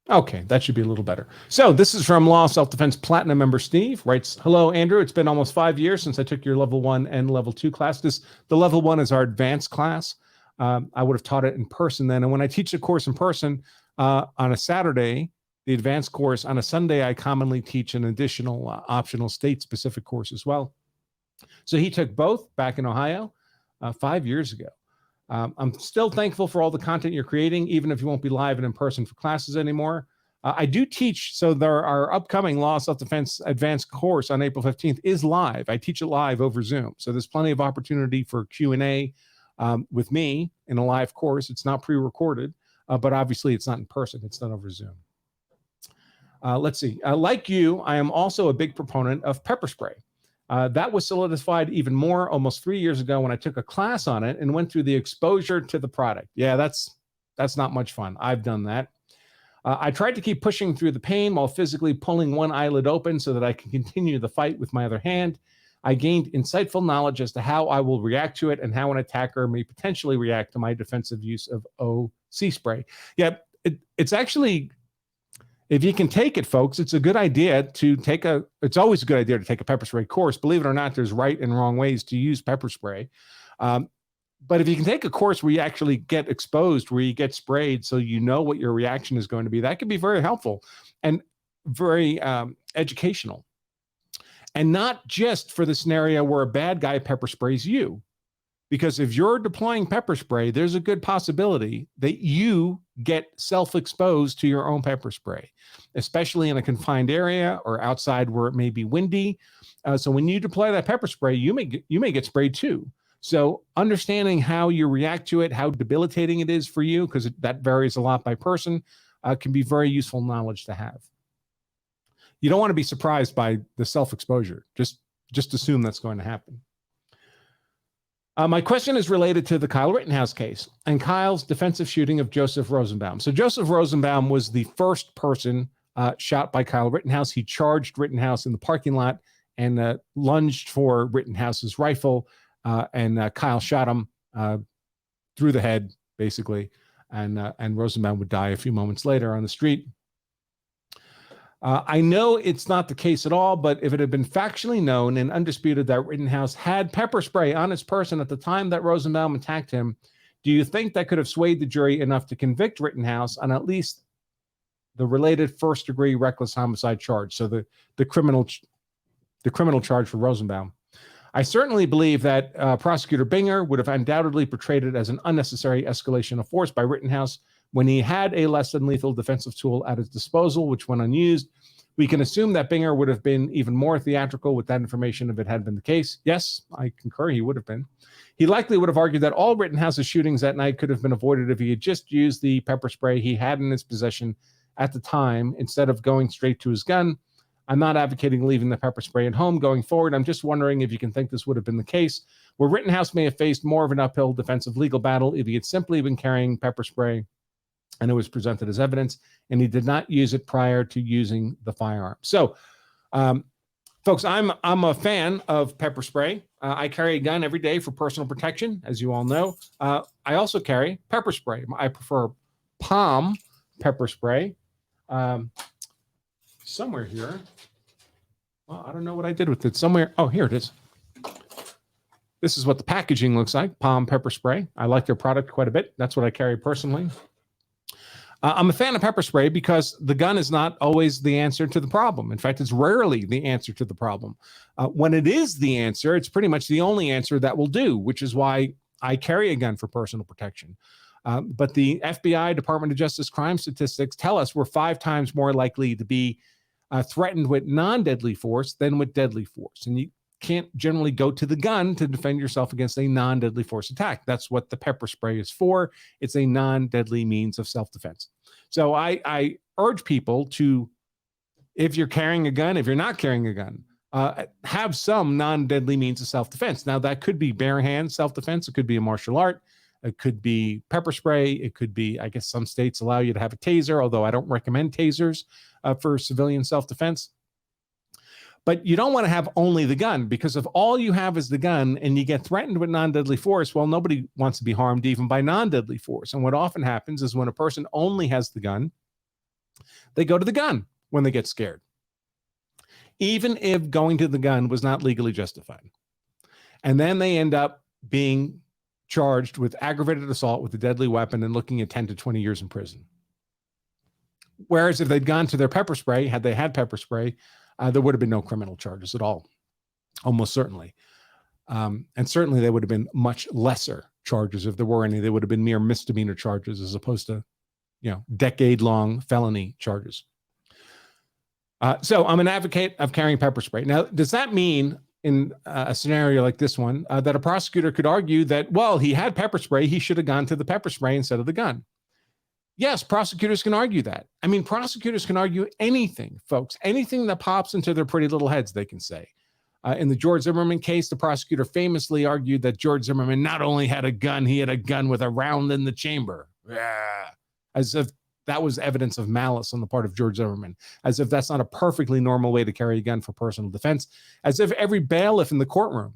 Okay, that should be a little better. So this is from Law Self-Defense Platinum member Steve. Writes, hello, Andrew. It's been almost 5 years since I took your level 1 and level 2 class. The level 1 is our advanced class. I would have taught it in person then. And when I teach a course in person on a Saturday, the advanced course, on a Sunday, I commonly teach an additional optional state-specific course as well. So he took both back in Ohio 5 years ago. I'm still thankful for all the content you're creating, even if you won't be live and in person for classes anymore. I do teach, so our upcoming Law Self-Defense Advanced course on April 15th is live. I teach it live over Zoom. So there's plenty of opportunity for Q&A with me in a live course. It's not pre-recorded, but obviously it's not in person. It's done over Zoom. Let's see. Like you, I am also a big proponent of pepper spray. That was solidified even more almost 3 years ago when I took a class on it and went through the exposure to the product. Yeah, that's not much fun. I've done that. I tried to keep pushing through the pain while physically pulling one eyelid open so that I can continue the fight with my other hand. I gained insightful knowledge as to how I will react to it and how an attacker may potentially react to my defensive use of OC spray. Yeah, it's actually... If you can take it, folks, it's a good idea to take it's always a good idea to take a pepper spray course. Believe it or not, there's right and wrong ways to use pepper spray. But if you can take a course where you actually get exposed, where you get sprayed, so you know what your reaction is going to be, that can be very helpful and very educational. And not just for the scenario where a bad guy pepper sprays you. Because if you're deploying pepper spray, there's a good possibility that you get self-exposed to your own pepper spray, especially in a confined area or outside where it may be windy. So when you deploy that pepper spray, you may get sprayed too. So understanding how you react to it, how debilitating it is for you, because that varies a lot by person, can be very useful knowledge to have. You don't want to be surprised by the self-exposure. Just assume that's going to happen. My question is related to the Kyle Rittenhouse case and Kyle's defensive shooting of Joseph Rosenbaum. So Joseph Rosenbaum was the first person shot by Kyle Rittenhouse. He charged Rittenhouse in the parking lot and lunged for Rittenhouse's rifle, and Kyle shot him through the head, basically, and Rosenbaum would die a few moments later on the street. I know it's not the case at all, but if it had been factually known and undisputed that Rittenhouse had pepper spray on his person at the time that Rosenbaum attacked him, do you think that could have swayed the jury enough to convict Rittenhouse on at least the related first-degree reckless homicide charge, so the criminal charge for Rosenbaum? I certainly believe that Prosecutor Binger would have undoubtedly portrayed it as an unnecessary escalation of force by Rittenhouse when he had a less than lethal defensive tool at his disposal, which went unused. We can assume that Binger would have been even more theatrical with that information if it had been the case. Yes, I concur, he would have been. He likely would have argued that all Rittenhouse's shootings that night could have been avoided if he had just used the pepper spray he had in his possession at the time instead of going straight to his gun. I'm not advocating leaving the pepper spray at home going forward. I'm just wondering if you can think this would have been the case, where Rittenhouse may have faced more of an uphill defensive legal battle if he had simply been carrying pepper spray and it was presented as evidence, and he did not use it prior to using the firearm. So, folks, I'm a fan of pepper spray. I carry a gun every day for personal protection, as you all know. I also carry pepper spray. I prefer palm pepper spray. Somewhere here. Well, I don't know what I did with it. Somewhere. Oh, here it is. This is what the packaging looks like. Palm pepper spray. I like their product quite a bit. That's what I carry personally. I'm a fan of pepper spray because the gun is not always the answer to the problem. In fact, it's rarely the answer to the problem. When it is the answer, it's pretty much the only answer that will do, which is why I carry a gun for personal protection. But the FBI, Department of Justice crime statistics tell us we're 5 times more likely to be threatened with non-deadly force than with deadly force. And you can't generally go to the gun to defend yourself against a non-deadly force attack. That's what the pepper spray is for. It's a non-deadly means of self-defense. So I urge people to, if you're carrying a gun, if you're not carrying a gun, have some non-deadly means of self-defense. Now, that could be bare hand self-defense. It could be a martial art. It could be pepper spray. It could be, I guess some states allow you to have a taser, although I don't recommend tasers for civilian self-defense. But you don't want to have only the gun, because if all you have is the gun and you get threatened with non-deadly force, well, nobody wants to be harmed even by non-deadly force. And what often happens is when a person only has the gun, They go to the gun when they get scared, even if going to the gun was not legally justified. And then they end up being charged with aggravated assault with a deadly weapon and looking at 10 to 20 years in prison. Whereas if they'd gone to their pepper spray, had they had pepper spray, there would have been no criminal charges at all, almost certainly. And certainly they would have been much lesser charges if there were any. They would have been mere misdemeanor charges as opposed to, decade-long felony charges. So I'm an advocate of carrying pepper spray. Now, does that mean in a scenario like this one that a prosecutor could argue that, well, he had pepper spray, he should have gone to the pepper spray instead of the gun? Yes, prosecutors can argue that. I mean, prosecutors can argue anything, folks. Anything that pops into their pretty little heads, they can say. In the George Zimmerman case, the prosecutor famously argued that George Zimmerman not only had a gun, he had a gun with a round in the chamber. As if that was evidence of malice on the part of George Zimmerman, as if that's not a perfectly normal way to carry a gun for personal defense, as if every bailiff in the courtroom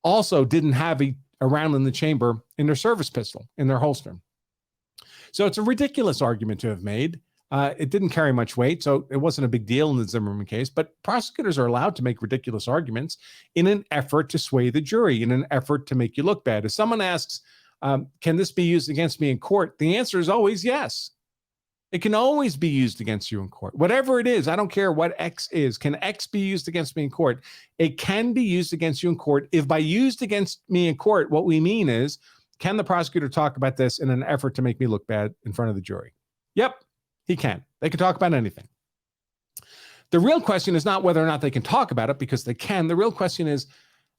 also didn't have a round in the chamber in their service pistol, in their holster. So it's a ridiculous argument to have made. It didn't carry much weight, so it wasn't a big deal in the Zimmerman case, but prosecutors are allowed to make ridiculous arguments in an effort to sway the jury, in an effort to make you look bad. If someone asks, can this be used against me in court? The answer is always yes. It can always be used against you in court. Whatever it is, I don't care what X is. Can X be used against me in court? It can be used against you in court. If by used against me in court, what we mean is, can the prosecutor talk about this in an effort to make me look bad in front of the jury? Yep, he can. They can talk about anything. The real question is not whether or not they can talk about it, because they can. The real question is,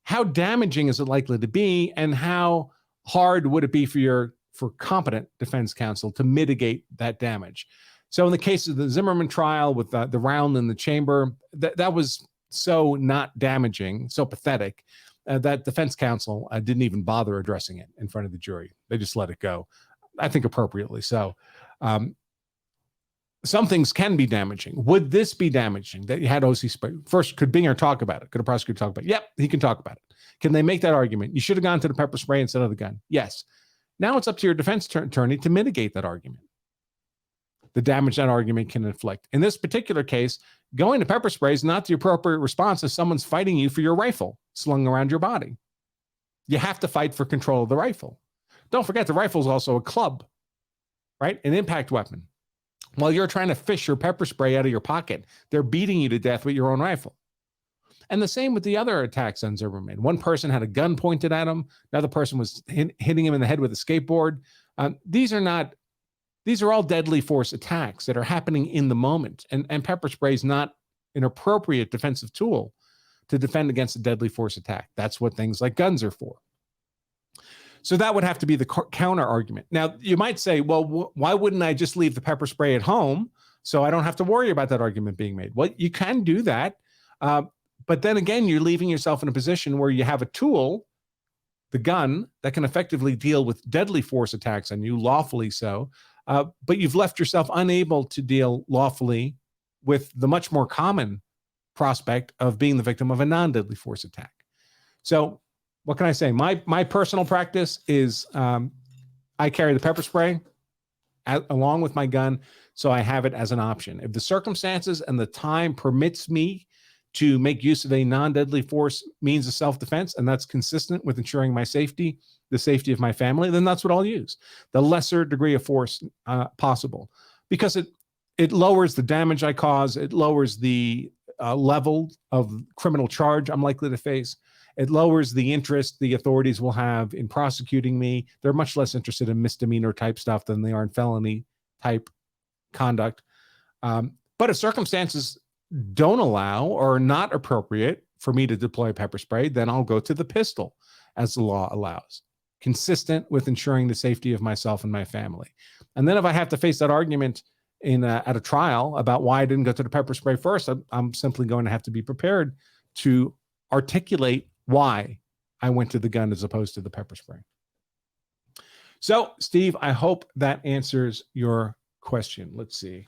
how damaging is it likely to be, and how hard would it be for competent defense counsel to mitigate that damage? So in the case of the Zimmerman trial with the round in the chamber, that was so not damaging, so pathetic, that defense counsel didn't even bother addressing it in front of the jury. They just let it go. I think appropriately so. Some things can be damaging. Would this be damaging that you had OC spray? First, could Binger talk about it? Could a prosecutor talk about it? Yep, he can talk about it. Can they make that argument? You should have gone to the pepper spray instead of the gun. Yes. Now it's up to your defense attorney to mitigate that argument, the damage that argument can inflict. In this particular case, going to pepper spray is not the appropriate response if someone's fighting you for your rifle slung around your body. You have to fight for control of the rifle. Don't forget, the rifle is also a club, right? An impact weapon. While you're trying to fish your pepper spray out of your pocket, they're beating you to death with your own rifle. And the same with the other attacks on Zimmerman. One person had a gun pointed at him. Another person was hitting him in the head with a skateboard. These are all deadly force attacks that are happening in the moment. And pepper spray is not an appropriate defensive tool to defend against a deadly force attack. That's what things like guns are for. So that would have to be the counter argument. Now, you might say, well, why wouldn't I just leave the pepper spray at home so I don't have to worry about that argument being made? Well, you can do that. But then again, you're leaving yourself in a position where you have a tool, the gun, that can effectively deal with deadly force attacks on you, lawfully so, but you've left yourself unable to deal lawfully with the much more common prospect of being the victim of a non-deadly force attack. So what can I say? My personal practice is I carry the pepper spray along with my gun, so I have it as an option. If the circumstances and the time permits me to make use of a non-deadly force means of self-defense, and that's consistent with ensuring my safety, the safety of my family, then that's what I'll use. The lesser degree of force possible, because it lowers the damage I cause. It lowers the level of criminal charge I'm likely to face. It lowers the interest the authorities will have in prosecuting me. They're much less interested in misdemeanor type stuff than they are in felony type conduct. But if circumstances don't allow or are not appropriate for me to deploy pepper spray, then I'll go to the pistol as the law allows, consistent with ensuring the safety of myself and my family. And then if I have to face that argument at a trial about why I didn't go to the pepper spray first, I'm simply going to have to be prepared to articulate why I went to the gun as opposed to the pepper spray. So, Steve, I hope that answers your question. Let's see.